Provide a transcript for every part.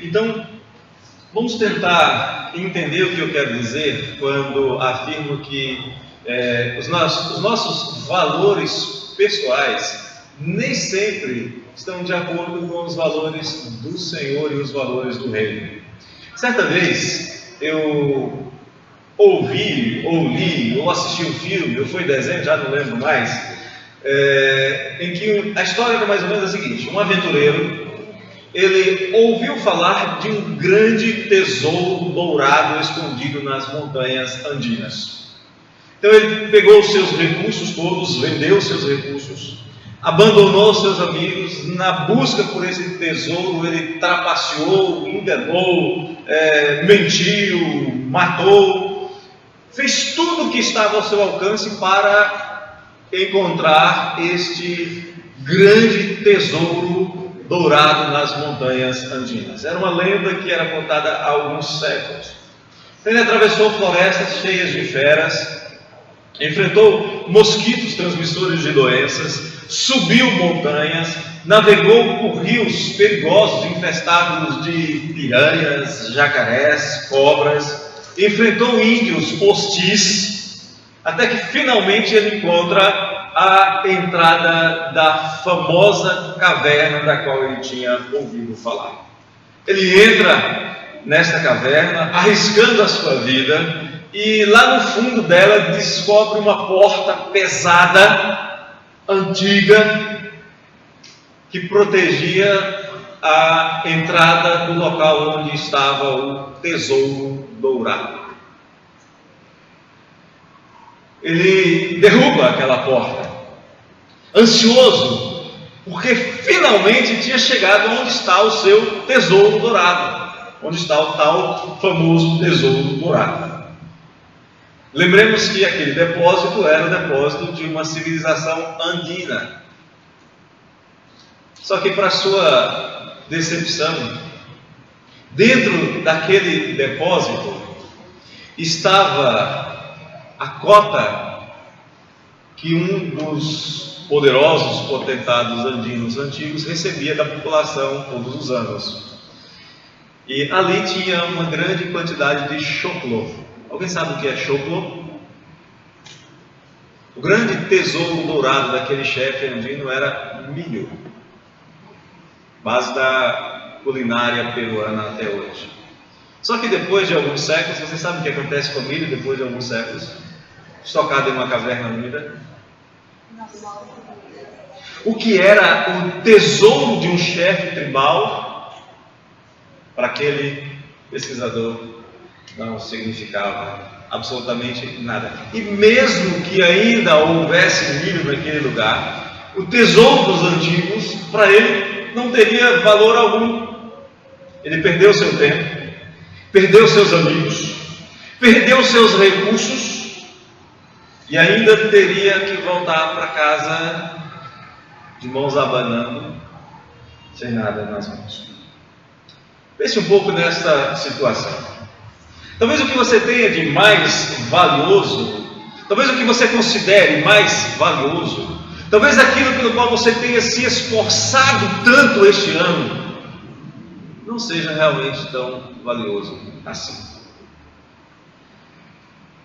Então, vamos tentar entender o que eu quero dizer quando afirmo que os nossos valores pessoais nem sempre estão de acordo com os valores do Senhor e os valores do Reino. Certa vez eu ouvi, ou li, ou assisti um filme, ou foi desenho, já não lembro mais, em que a história era mais ou menos a seguinte: um aventureiro, ele ouviu falar de um grande tesouro dourado escondido nas montanhas andinas. Então ele pegou os seus recursos todos, vendeu os seus recursos, abandonou os seus amigos, na busca por esse tesouro ele trapaceou, enganou, mentiu, matou, fez tudo o que estava ao seu alcance para encontrar este grande tesouro dourado nas montanhas andinas. Era uma lenda que era contada há alguns séculos. Ele atravessou florestas cheias de feras, enfrentou mosquitos transmissores de doenças, subiu montanhas, navegou por rios perigosos infestados de piranhas, jacarés, cobras, enfrentou índios hostis, até que finalmente ele encontra a entrada da famosa caverna da qual ele tinha ouvido falar. Ele entra nesta caverna, arriscando a sua vida, e lá no fundo dela descobre uma porta pesada, antiga, que protegia a entrada do local onde estava o tesouro dourado. Ele derruba aquela porta, ansioso, porque finalmente tinha chegado onde está o seu tesouro dourado, onde está o tal famoso tesouro dourado. Lembremos que aquele depósito era o depósito de uma civilização andina. Só que, para sua decepção, dentro daquele depósito estava a cota que um dos poderosos potentados andinos antigos recebia da população todos os anos. E ali tinha uma grande quantidade de choclo. Alguém sabe o que é choclo? O grande tesouro dourado daquele chefe andino era milho, base da culinária peruana até hoje. Só que depois de alguns séculos, você sabe o que acontece com o milho depois de alguns séculos? Estocado em uma caverna úmida. O que era o tesouro de um chefe tribal, para aquele pesquisador, não significava absolutamente nada. E mesmo que ainda houvesse milho naquele lugar, o tesouro dos antigos, para ele, não teria valor algum. Ele perdeu seu tempo, perdeu seus amigos, perdeu seus recursos e ainda teria que voltar para casa de mãos abanando, sem nada nas mãos. Pense um pouco nesta situação. Talvez o que você tenha de mais valioso, talvez o que você considere mais valioso, talvez aquilo pelo qual você tenha se esforçado tanto este ano, não seja realmente tão valioso assim.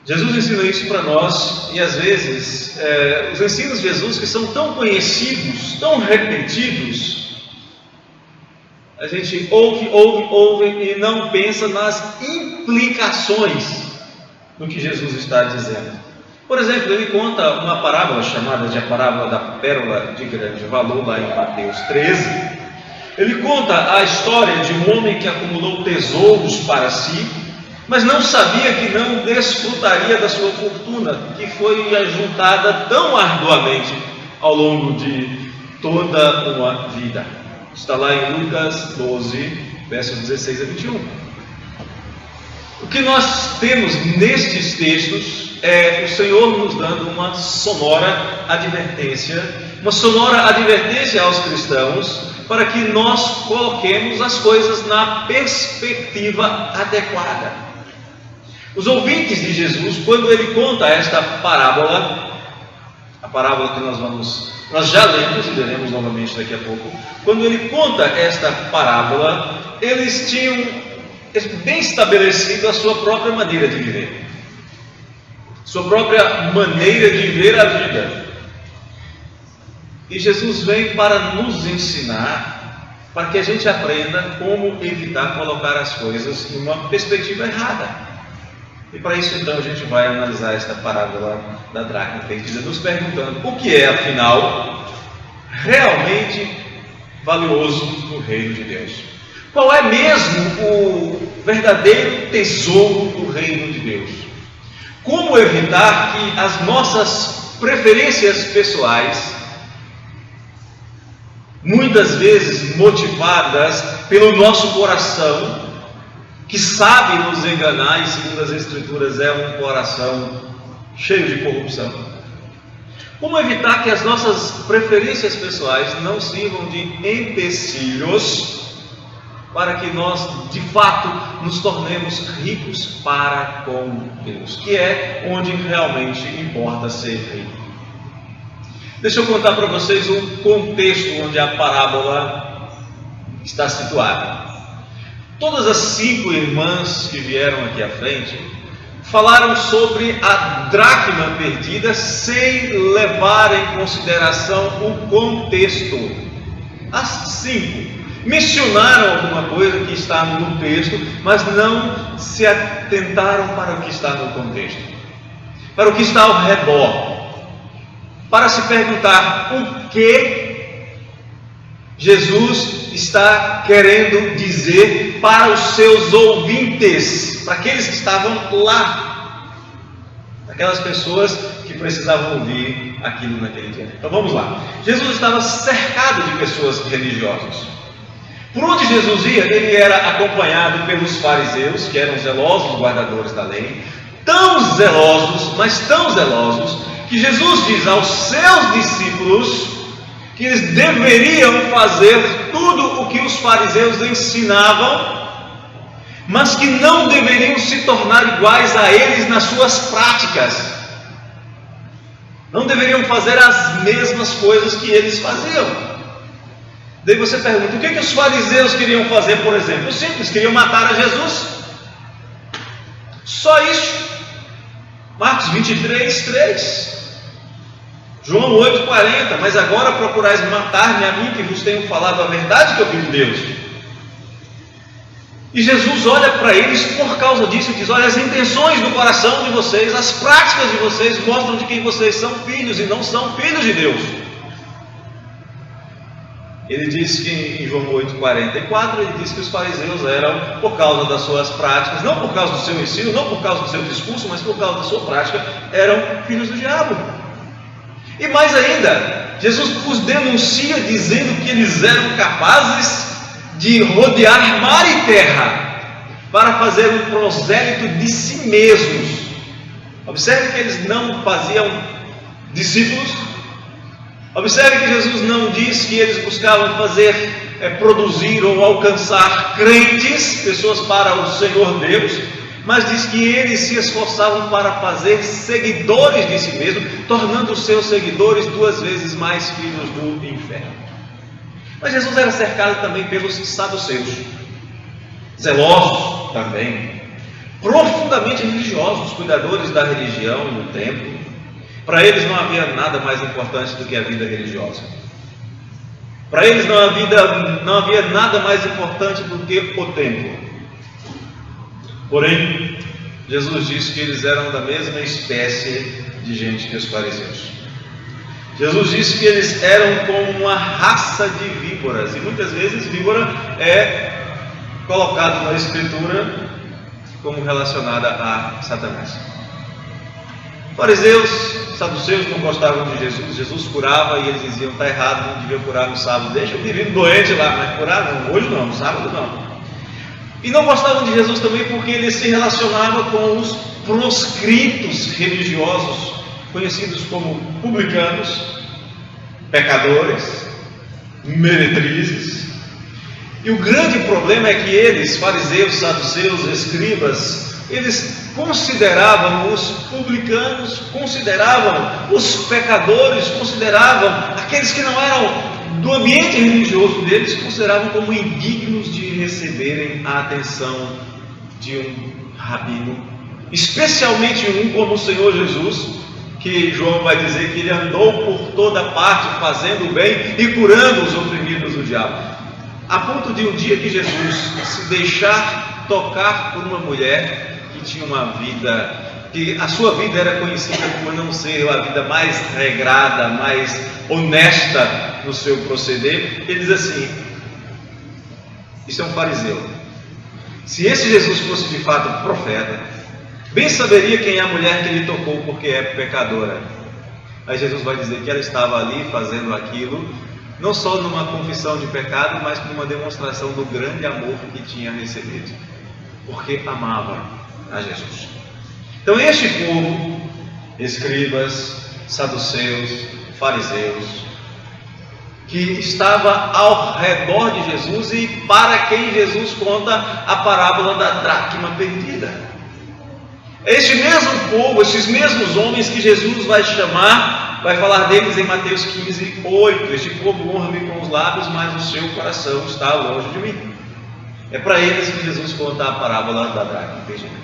Jesus ensina isso para nós, e às vezes os ensinos de Jesus, que são tão conhecidos, tão repetidos, a gente ouve e não pensa nas implicações do que Jesus está dizendo. Por exemplo, ele conta uma parábola chamada de a parábola da pérola de grande valor, lá em Mateus 13. Ele conta a história de um homem que acumulou tesouros para si, mas não sabia que não desfrutaria da sua fortuna, que foi ajuntada tão arduamente ao longo de toda uma vida. Está lá em Lucas 12, versos 16 a 21. O que nós temos nestes textos é o Senhor nos dando uma sonora advertência aos cristãos, para que nós coloquemos as coisas na perspectiva adequada. Os ouvintes de Jesus, quando ele conta esta parábola, a parábola que nós vamos Nós já lemos e leremos novamente daqui a pouco. Quando ele conta esta parábola, eles tinham bem estabelecido a sua própria maneira de viver, sua própria maneira de ver a vida. E Jesus vem para nos ensinar, para que a gente aprenda como evitar colocar as coisas em uma perspectiva errada. E para isso, então, a gente vai analisar esta parábola da dracma perdida, nos perguntando o que é, afinal, realmente valioso no reino de Deus. Qual é mesmo o verdadeiro tesouro do reino de Deus? Como evitar que as nossas preferências pessoais, muitas vezes motivadas pelo nosso coração, que sabe nos enganar, e segundo as Escrituras é um coração cheio de corrupção. Como evitar que as nossas preferências pessoais não sirvam de empecilhos para que nós, de fato, nos tornemos ricos para com Deus, que é onde realmente importa ser rico. Deixa eu contar para vocês um contexto onde a parábola está situada. Todas as 5 irmãs que vieram aqui à frente falaram sobre a dracma perdida sem levar em consideração o contexto. As 5 mencionaram alguma coisa que está no texto, mas não se atentaram para o que está no contexto, para o que está ao redor, para se perguntar o que Jesus está querendo dizer para os seus ouvintes, para aqueles que estavam lá, aquelas pessoas que precisavam ouvir aquilo naquele dia. Então vamos lá. Jesus estava cercado de pessoas religiosas. Por onde Jesus ia, ele era acompanhado pelos fariseus, que eram zelosos guardadores da lei, tão zelosos, mas tão zelosos, que Jesus diz aos seus discípulos que eles deveriam fazer tudo o que os fariseus ensinavam, mas que não deveriam se tornar iguais a eles nas suas práticas. Não deveriam fazer as mesmas coisas que eles faziam. Daí você pergunta, o que os fariseus queriam fazer, por exemplo? Simples, queriam matar a Jesus. Só isso. Marcos 23, 3. João 8,40, mas agora procurais matar-me a mim, que vos tenho falado a verdade que eu vi de Deus. E Jesus olha para eles por causa disso e diz, olha, as intenções do coração de vocês, as práticas de vocês mostram de quem vocês são filhos e não são filhos de Deus. Ele diz que em João 8,44, ele diz que os fariseus eram, por causa das suas práticas, não por causa do seu ensino, não por causa do seu discurso, mas por causa da sua prática, eram filhos do diabo. E mais ainda, Jesus os denuncia dizendo que eles eram capazes de rodear mar e terra para fazer um prosélito de si mesmos. Observe que eles não faziam discípulos. Observe que Jesus não diz que eles buscavam produzir ou alcançar crentes, pessoas para o Senhor Deus, mas diz que eles se esforçavam para fazer seguidores de si mesmo, tornando os seus seguidores 2 vezes mais filhos do inferno. Mas Jesus era cercado também pelos saduceus, zelosos também, profundamente religiosos, cuidadores da religião no templo. Para eles não havia nada mais importante do que a vida religiosa. Para eles não havia nada mais importante do que o templo. Porém, Jesus disse que eles eram da mesma espécie de gente que os fariseus. Jesus disse que eles eram como uma raça de víboras, e muitas vezes víbora é colocado na Escritura como relacionada a Satanás. Fariseus, saduceus não gostavam de Jesus. Jesus curava e eles diziam, está errado, não devia curar no sábado. Deixa o menino doente lá, mas curar não, hoje não, no sábado não. E não gostavam de Jesus também porque ele se relacionava com os proscritos religiosos, conhecidos como publicanos, pecadores, meretrizes. E o grande problema é que eles, fariseus, saduceus, escribas, eles consideravam os publicanos, consideravam os pecadores, consideravam aqueles que não eram do ambiente religioso deles, consideravam como indignos de receberem a atenção de um rabino, especialmente um como o Senhor Jesus, que João vai dizer que ele andou por toda parte fazendo o bem e curando os oprimidos do diabo, a ponto de um dia que Jesus se deixar tocar por uma mulher que tinha uma vida, que a sua vida era conhecida por não ser a vida mais regrada, mais honesta no seu proceder. Ele diz assim: isso é um fariseu. Se esse Jesus fosse de fato profeta, bem saberia quem é a mulher que ele tocou, porque é pecadora. Aí Jesus vai dizer que ela estava ali fazendo aquilo, não só numa confissão de pecado, mas numa demonstração do grande amor que tinha recebido, porque amava a Jesus. Então este povo, escribas, saduceus, fariseus, que estava ao redor de Jesus e para quem Jesus conta a parábola da dracma perdida. Este mesmo povo, esses mesmos homens que Jesus vai chamar, vai falar deles em Mateus 15, 8. Este povo honra-me com os lábios, mas o seu coração está longe de mim. É para eles que Jesus conta a parábola da dracma perdida.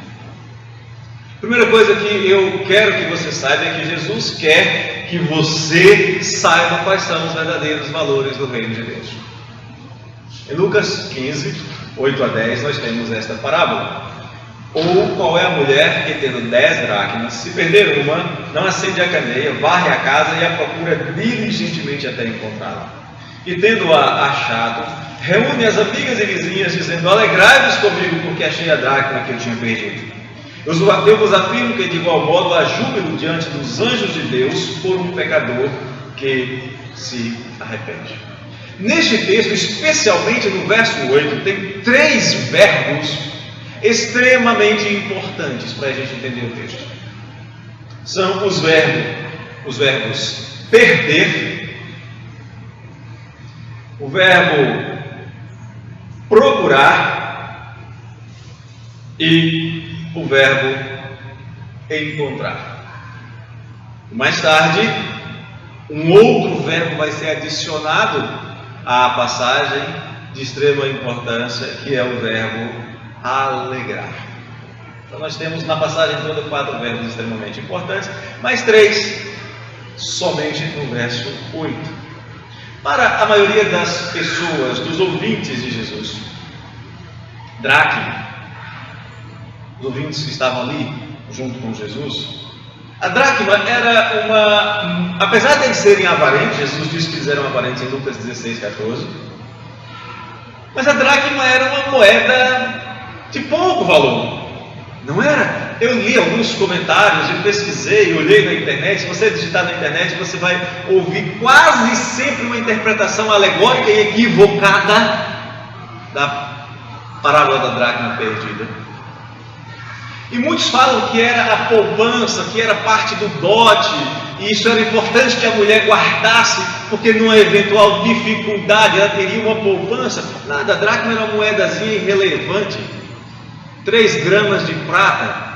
Primeira coisa que eu quero que você saiba é que Jesus quer que você saiba quais são os verdadeiros valores do reino de Deus. Em Lucas 15, 8 a 10, nós temos esta parábola. Ou qual é a mulher que, tendo 10 dracmas, se perder uma, não acende a candeia, varre a casa e a procura diligentemente até encontrá-la. E tendo-a achado, reúne as amigas e vizinhas, dizendo: alegrai-vos comigo, porque achei a dracma que eu tinha perdido. Eu vos afirmo que de igual modo há júbilo diante dos anjos de Deus por um pecador que se arrepende. Neste texto, especialmente no verso 8, tem 3 verbos extremamente importantes para a gente entender o texto. São os verbos perder, o verbo procurar e o verbo encontrar. Mais tarde, um outro verbo vai ser adicionado à passagem de extrema importância, que é o verbo alegrar. Então nós temos na passagem toda 4 verbos extremamente importantes, mais 3 somente no verso 8. Para a maioria das pessoas, dos ouvintes de Jesus, dracma, os ouvintes que estavam ali junto com Jesus, a dracma era uma, apesar de eles serem avarentes, Jesus disse que eles eram avarentes em Lucas 16, 14, mas a dracma era uma moeda de pouco valor, não era? Eu li alguns comentários, eu pesquisei, olhei na internet. Se você digitar na internet, você vai ouvir quase sempre uma interpretação alegórica e equivocada da parábola da dracma perdida. E muitos falam que era a poupança, que era parte do dote, e isso era importante que a mulher guardasse, porque numa eventual dificuldade ela teria uma poupança. Nada, a dracma era uma moedazinha irrelevante, 3 gramas de prata,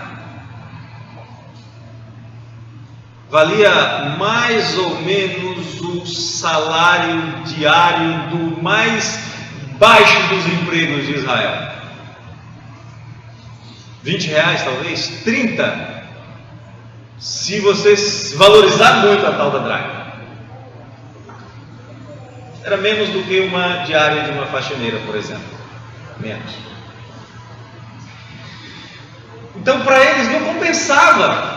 valia mais ou menos o salário diário do mais baixo dos empregos de Israel. 20 reais talvez, 30, se você valorizar muito a tal da dracma. Era menos do que uma diária de uma faxineira, por exemplo, menos. Então para eles não compensava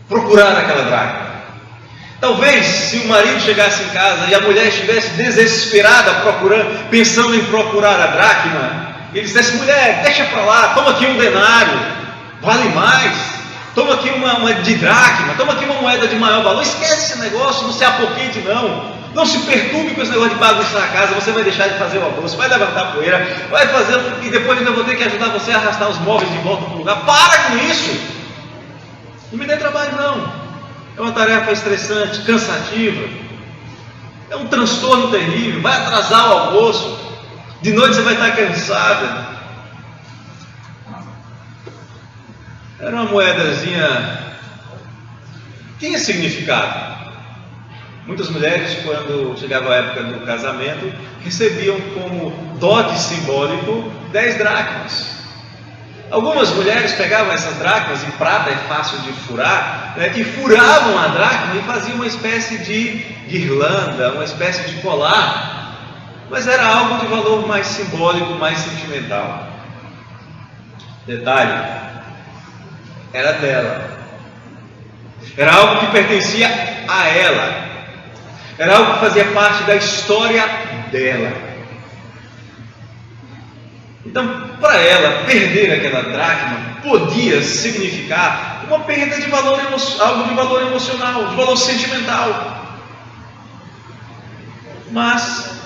procurar aquela dracma. Talvez se o marido chegasse em casa e a mulher estivesse desesperada procurando, pensando em procurar a dracma, ele dissesse: mulher, deixa para lá, toma aqui um denário, vale mais, toma aqui uma de dracma, toma aqui uma moeda de maior valor, esquece esse negócio, não se apoquente não se perturbe com esse negócio de bagunçar a casa, você vai deixar de fazer o almoço, vai levantar poeira, vai fazer, e depois ainda vou ter que ajudar você a arrastar os móveis de volta para o lugar. Para com isso, não me dê trabalho não, é uma tarefa estressante, cansativa, é um transtorno terrível, vai atrasar o almoço, de noite você vai estar cansada. Era uma moedazinha, tinha significado. Muitas mulheres, quando chegava a época do casamento, recebiam como dote simbólico 10 dracmas. Algumas mulheres pegavam essas dracmas, e prata é fácil de furar, né, e furavam a dracma e faziam uma espécie de guirlanda, uma espécie de colar, mas era algo de valor mais simbólico, mais sentimental. Detalhe, era dela, era algo que pertencia a ela, era algo que fazia parte da história dela. Então, para ela, perder aquela dracma podia significar uma perda de valor, algo de valor emocional, de valor sentimental. Mas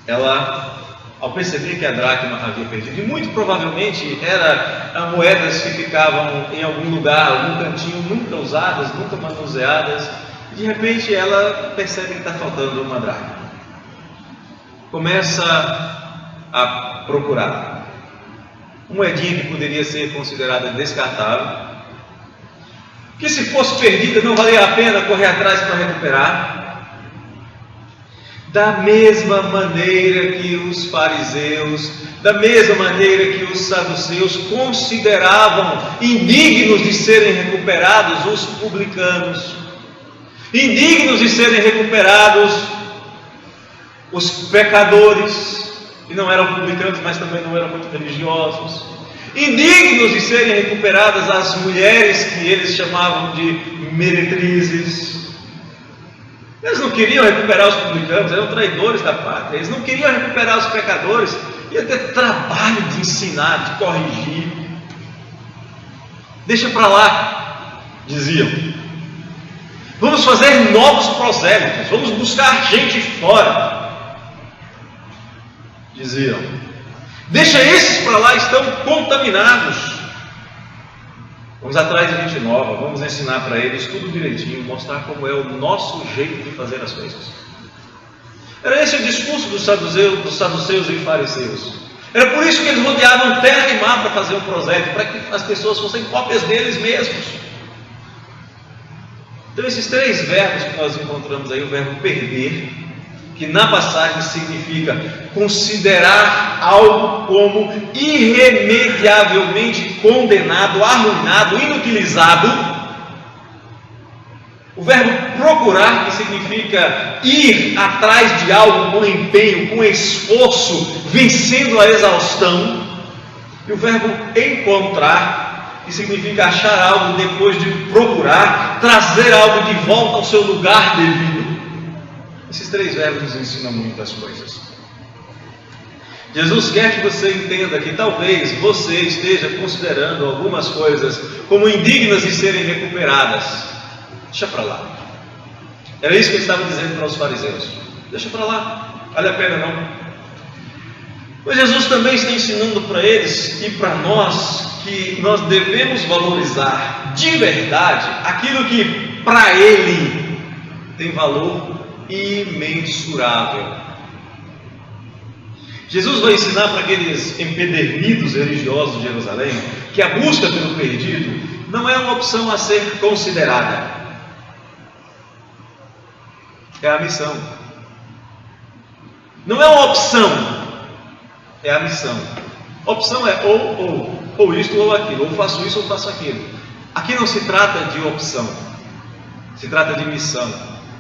ela, ao perceber que a dracma havia perdido, e muito provavelmente eram moedas que ficavam em algum lugar, algum cantinho, nunca usadas, nunca manuseadas, de repente ela percebe que está faltando uma dracma. Começa a procurar uma moedinha que poderia ser considerada descartável, que se fosse perdida não valia a pena correr atrás para recuperar. Da mesma maneira que os fariseus, da mesma maneira que os saduceus consideravam indignos de serem recuperados os publicanos, indignos de serem recuperados os pecadores, que não eram publicanos, mas também não eram muito religiosos, indignos de serem recuperadas as mulheres que eles chamavam de meretrizes. Eles não queriam recuperar os publicanos, eram traidores da pátria. Eles não queriam recuperar os pecadores, ia ter trabalho de ensinar, de corrigir. Deixa para lá, diziam. Vamos fazer novos prosélitos, vamos buscar gente fora, diziam. Deixa esses para lá, estão contaminados. Vamos atrás de gente nova, vamos ensinar para eles tudo direitinho, mostrar como é o nosso jeito de fazer as coisas. Era esse o discurso dos saduceus e fariseus. Era por isso que eles rodeavam terra e mar para fazer um prosélito, para que as pessoas fossem cópias deles mesmos. Então esses 3 verbos que nós encontramos aí, o verbo perder, que na passagem significa considerar algo como irremediavelmente condenado, arruinado, inutilizado. O verbo procurar, que significa ir atrás de algo com empenho, com esforço, vencendo a exaustão. E o verbo encontrar, que significa achar algo depois de procurar, trazer algo de volta ao seu lugar devido. Esses 3 verbos nos ensinam muitas coisas. Jesus quer que você entenda que talvez você esteja considerando algumas coisas como indignas de serem recuperadas. Deixa para lá. Era isso que ele estava dizendo para os fariseus. Deixa para lá, vale a pena não. Mas Jesus também está ensinando para eles e para nós que nós devemos valorizar de verdade aquilo que para Ele tem valor imensurável. Jesus vai ensinar para aqueles empedernidos religiosos de Jerusalém que a busca pelo perdido não é uma opção a ser considerada, é a missão. Não é uma opção, é a missão. A opção é ou isto ou aquilo, ou faço isso ou faço aquilo. Aqui não se trata de opção, se trata de missão,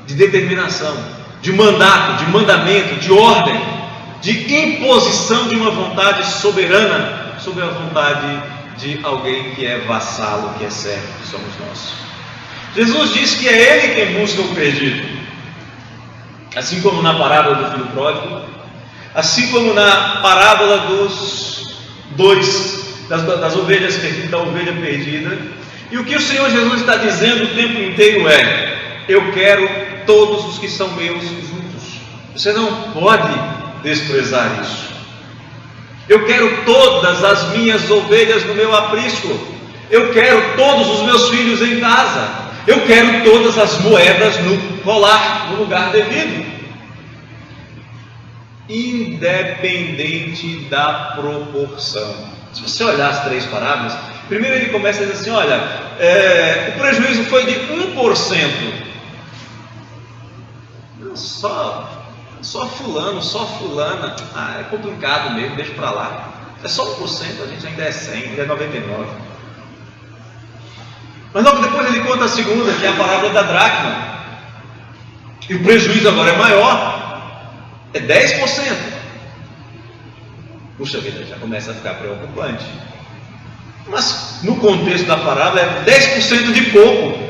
de determinação, de mandato, de mandamento, de ordem, de imposição de uma vontade soberana sobre a vontade de alguém que é vassalo, que é servo, que somos nós. Jesus diz que é Ele quem busca o perdido, assim como na parábola do filho pródigo, assim como na parábola das ovelhas, da ovelha perdida. E o que o Senhor Jesus está dizendo o tempo inteiro é: eu quero todos os que são meus juntos. Você não pode desprezar isso. Eu quero todas as minhas ovelhas no meu aprisco. Eu quero todos os meus filhos em casa. Eu quero todas as moedas no colar, no lugar devido. Independente da proporção. Se você olhar as 3 parábolas, primeiro ele começa a dizer assim: olha, o prejuízo foi de 1%. Só fulano, só fulana. É complicado mesmo, deixa para lá. É só 1%, a gente ainda é 100, ainda é 99. Mas logo depois ele conta a segunda, que é a parábola da dracma. E o prejuízo agora é maior, é 10%. Puxa vida, já começa a ficar preocupante. Mas no contexto da parábola é 10% de pouco.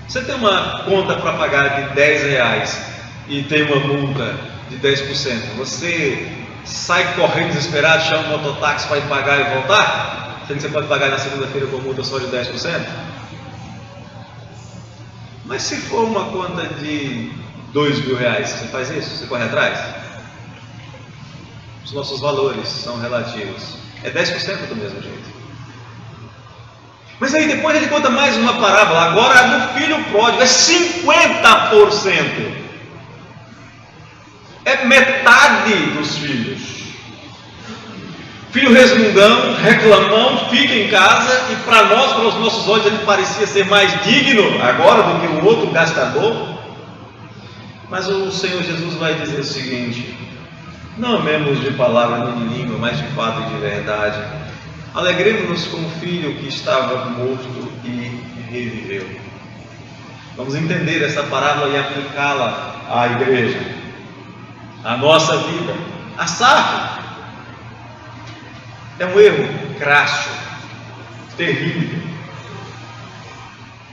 Você tem uma conta para pagar de R$10 e tem uma multa de 10%. Você sai correndo desesperado, chama um mototáxi para ir pagar e voltar? Sendo que você pode pagar na segunda-feira com multa só de 10%? Mas se for uma conta de R$2.000, você faz isso? Você corre atrás? Os nossos valores são relativos. É 10% do mesmo jeito. Mas aí depois ele conta mais uma parábola. Agora no filho pródigo é 50%. É metade dos filhos. Filho resmungão, reclamão, fica em casa, e para nós, para os nossos olhos, ele parecia ser mais digno agora do que o outro gastador. Mas o Senhor Jesus vai dizer o seguinte: não amemos de palavra nem de língua, mas de fato e de verdade. Alegremos-nos com o filho que estava morto e reviveu. Vamos entender essa parábola e aplicá-la à igreja, à nossa vida. A SAF é um erro crasso, terrível.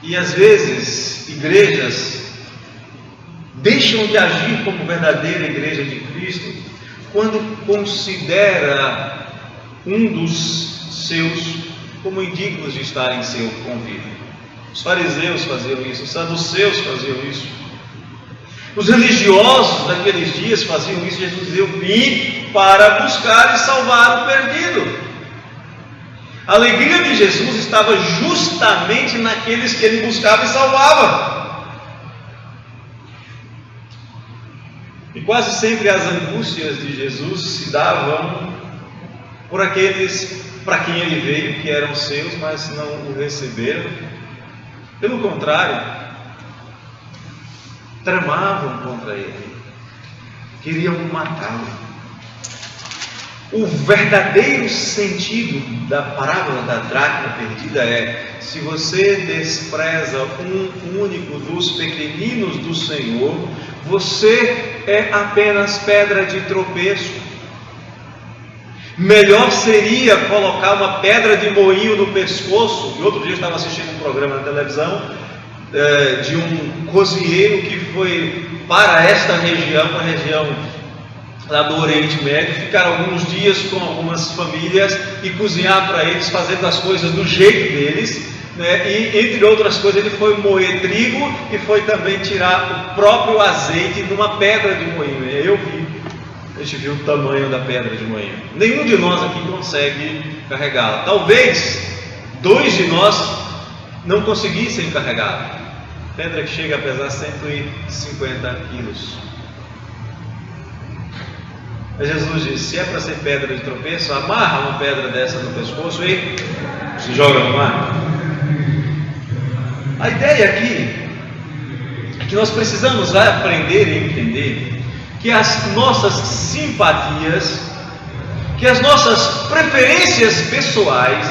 E às vezes igrejas deixam de agir como verdadeira igreja de Cristo quando considera um dos seus como indignos de estar em seu convívio. Os fariseus faziam isso, os saduceus faziam isso, os religiosos daqueles dias faziam isso. Jesus deu vim para buscar e salvar o perdido. A alegria de Jesus estava justamente naqueles que ele buscava e salvava. E quase sempre as angústias de Jesus se davam por aqueles para quem ele veio, que eram seus, mas não o receberam. Pelo contrário, tramavam contra ele, queriam matá-lo. O verdadeiro sentido da parábola da dracma perdida é: se você despreza um único dos pequeninos do Senhor, você é apenas pedra de tropeço. Melhor seria colocar uma pedra de moinho no pescoço. E outro dia eu estava assistindo um programa na televisão de um cozinheiro que foi para esta região, uma região lá do Oriente Médio, ficar alguns dias com algumas famílias e cozinhar para eles, fazendo as coisas do jeito deles, né? E entre outras coisas ele foi moer trigo e foi também tirar o próprio azeite de uma pedra de moinho. A gente viu o tamanho da pedra de moinho. Nenhum de nós aqui consegue carregá-la. Talvez 2 de nós não conseguissem carregá-la. Pedra que chega a pesar 150 quilos. Mas Jesus disse: se é para ser pedra de tropeço, amarra uma pedra dessa no pescoço e se joga no mar. A ideia aqui é que nós precisamos aprender e entender que as nossas simpatias, que as nossas preferências pessoais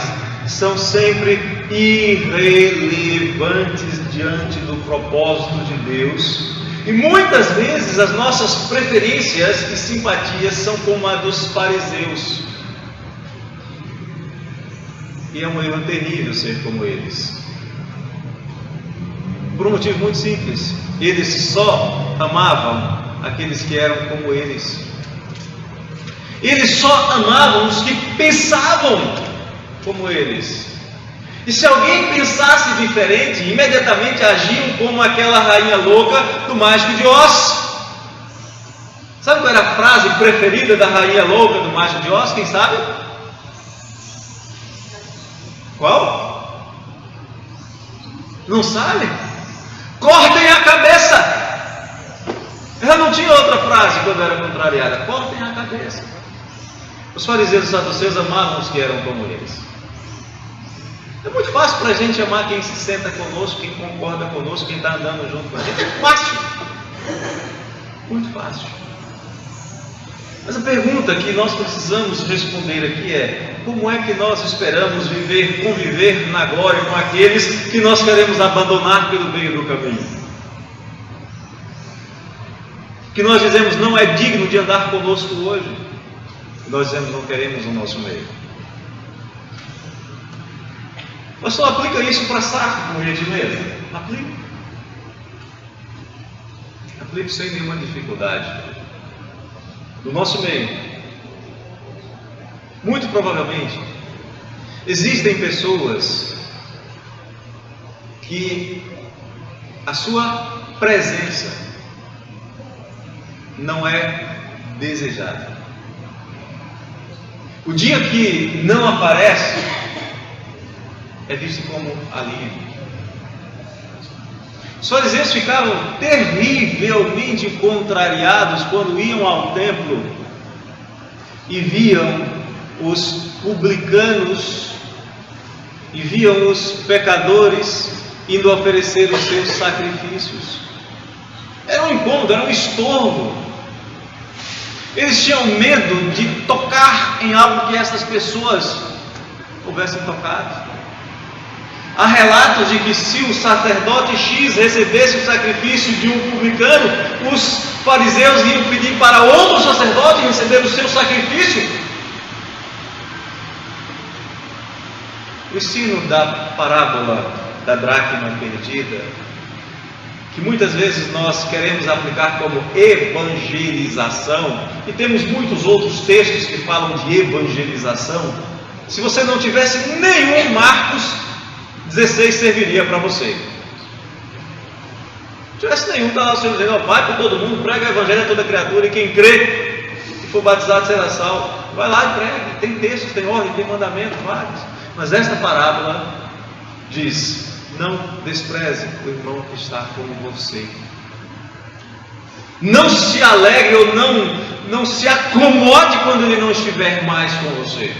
são sempre irrelevantes diante do propósito de Deus. E muitas vezes as nossas preferências e simpatias são como a dos fariseus. E é um erro terrível ser como eles. Por um motivo muito simples: eles só amavam aqueles que eram como eles. Eles só amavam os que pensavam como eles. E se alguém pensasse diferente, imediatamente agiam como aquela rainha louca do Mágico de Oz. Sabe qual era a frase preferida da rainha louca do Mágico de Oz? Quem sabe? Qual? Não sabe? Cortem a cabeça! Ela não tinha outra frase quando era contrariada: cortem a cabeça. Os fariseus e saduceus amavam os que eram como eles. É muito fácil para a gente amar quem se senta conosco, quem concorda conosco, quem está andando junto com a gente. É fácil. Muito fácil. Mas a pergunta que nós precisamos responder aqui é: como é que nós esperamos conviver na glória com aqueles que nós queremos abandonar pelo meio do caminho? Que nós dizemos não é digno de andar conosco hoje. Nós dizemos não queremos o nosso meio. Mas só aplica isso para Sartre, por gentileza. Aplica. Aplica sem nenhuma dificuldade. No nosso meio, muito provavelmente, existem pessoas que a sua presença não é desejada. O dia que não aparece é visto como alívio. Os fariseus ficavam terrivelmente contrariados quando iam ao templo e viam os publicanos e viam os pecadores indo oferecer os seus sacrifícios. Era um incômodo, era um estorvo. Eles tinham medo de tocar em algo que essas pessoas houvessem tocado. Há relatos de que se o sacerdote X recebesse o sacrifício de um publicano, os fariseus iam pedir para outro sacerdote receber o seu sacrifício. O ensino da parábola da dracma perdida, que muitas vezes nós queremos aplicar como evangelização, e temos muitos outros textos que falam de evangelização. Se você não tivesse nenhum Marcos 16 serviria para você. Se tivesse nenhum, está lá o Senhor dizendo: vai para todo mundo, prega o evangelho a toda criatura, e quem crê e for batizado será salvo. Vai lá e prega. Tem textos, tem ordem, tem mandamentos, vários. Mas esta parábola diz: não despreze o irmão que está com você. Não se alegre ou não se acomode quando ele não estiver mais com você.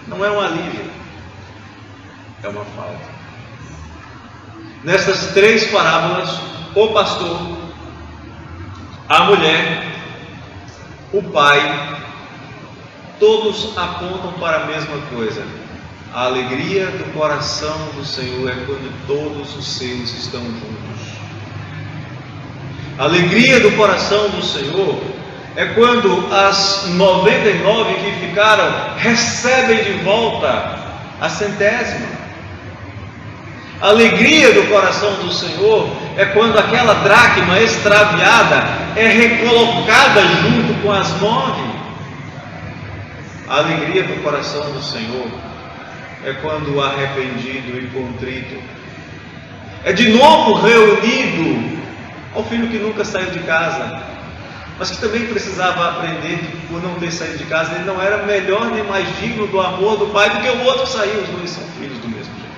Não é um alívio, é uma falta. Nestas três parábolas, o pastor, a mulher, o pai, todos apontam para a mesma coisa. A alegria do coração do Senhor é quando todos os seus estão juntos. A alegria do coração do Senhor é quando as 99 que ficaram recebem de volta a 100ª. A alegria do coração do Senhor é quando aquela dracma extraviada é recolocada junto com as 9. A alegria do coração do Senhor é quando o arrependido e contrito é de novo reunido ao filho que nunca saiu de casa, mas que também precisava aprender que, por não ter saído de casa, ele não era melhor nem mais digno do amor do pai do que o outro que saiu. Os dois são filhos do mesmo jeito.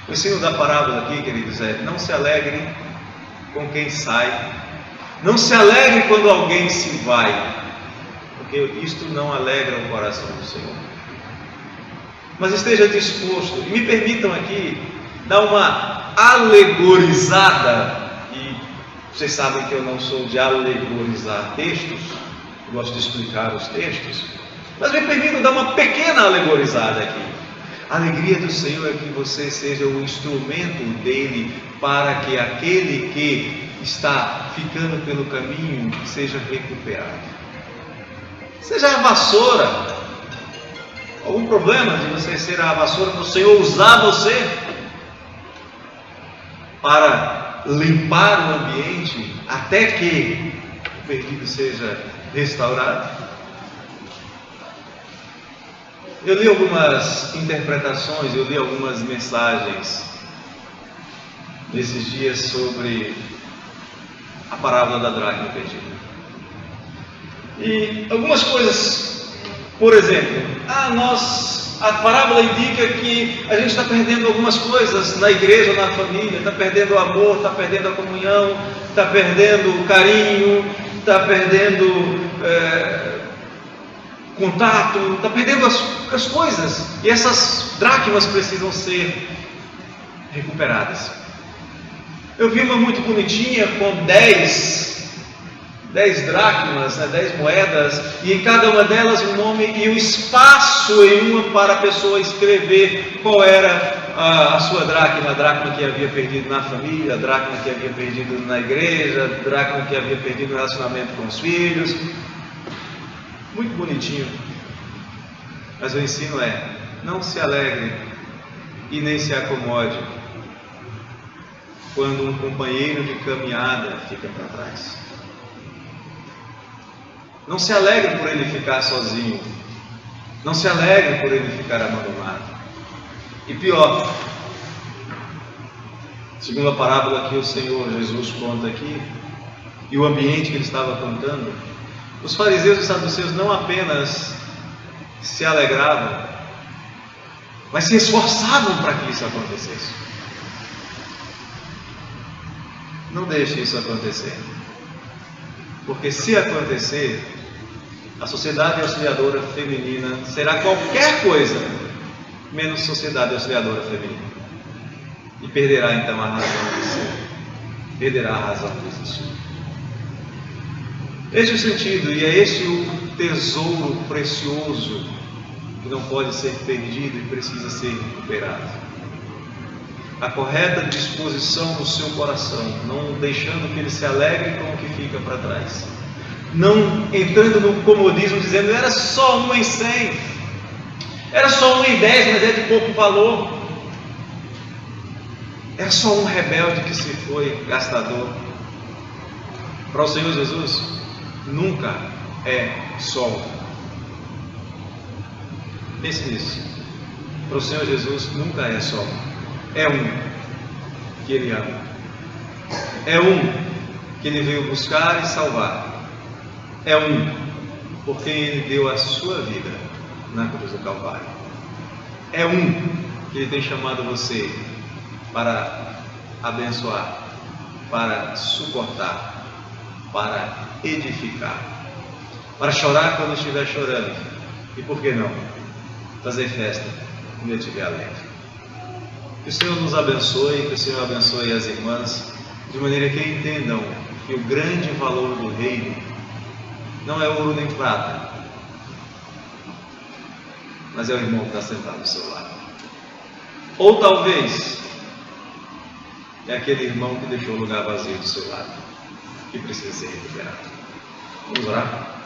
O ensino da parábola aqui, queridos, é: não se alegre com quem sai, não se alegre quando alguém se vai, porque isto não alegra o coração do Senhor. Mas esteja disposto, e me permitam aqui dar uma alegorizada, e vocês sabem que eu não sou de alegorizar textos, eu gosto de explicar os textos, mas me permitam dar uma pequena alegorizada aqui. A alegria do Senhor é que você seja o instrumento dele para que aquele que está ficando pelo caminho seja recuperado. Seja a vassoura. Algum problema de você ser a vassoura, do Senhor usar você para limpar o ambiente até que o perdido seja restaurado? Eu li algumas interpretações, eu li algumas mensagens nesses dias sobre a parábola da dracma perdida. E algumas coisas. Por exemplo, a parábola indica que a gente está perdendo algumas coisas na igreja, na família, está perdendo o amor, está perdendo a comunhão, está perdendo o carinho, está perdendo contato, está perdendo as coisas. E essas dracmas precisam ser recuperadas. Eu vi uma muito bonitinha com 10 dracmas, 10 moedas, e em cada uma delas o nome e o espaço em uma para a pessoa escrever qual era a sua dracma, a dracma que havia perdido na família, a dracma que havia perdido na igreja, a dracma que havia perdido no relacionamento com os filhos. Muito bonitinho. Mas o ensino é: não se alegre e nem se acomode quando um companheiro de caminhada fica para trás. Não se alegre por ele ficar sozinho. Não se alegre por ele ficar abandonado. E pior, segundo a parábola que o Senhor Jesus conta aqui, e o ambiente que ele estava contando, os fariseus e saduceus não apenas se alegravam, mas se esforçavam para que isso acontecesse. Não deixe isso acontecer. Porque se acontecer, a sociedade auxiliadora feminina será qualquer coisa menos sociedade auxiliadora feminina. E perderá então a razão de ser. Perderá a razão de existir. Esse é o sentido, e é esse o tesouro precioso que não pode ser perdido e precisa ser recuperado. A correta disposição do seu coração, não deixando que ele se alegre com o que fica para trás. Não entrando no comodismo dizendo: era só 1 em 100, era só 1 em 10, mas é de pouco valor. Era só um rebelde que se foi gastador. Para o Senhor Jesus, nunca é só um. Pense nisso. Para o Senhor Jesus, nunca é só um. É um que Ele ama. É um que Ele veio buscar e salvar. É um porque Ele deu a sua vida na cruz do Calvário. É um que Ele tem chamado você para abençoar, para suportar, para edificar, para chorar quando estiver chorando, e por que não, fazer festa quando estiver alegre. Que o Senhor nos abençoe, que o Senhor abençoe as irmãs, de maneira que entendam que o grande valor do reino não é ouro nem prata, mas é o irmão que está sentado do seu lado. Ou talvez é aquele irmão que deixou o lugar vazio do seu lado, que precisa ser recuperado. Vamos orar?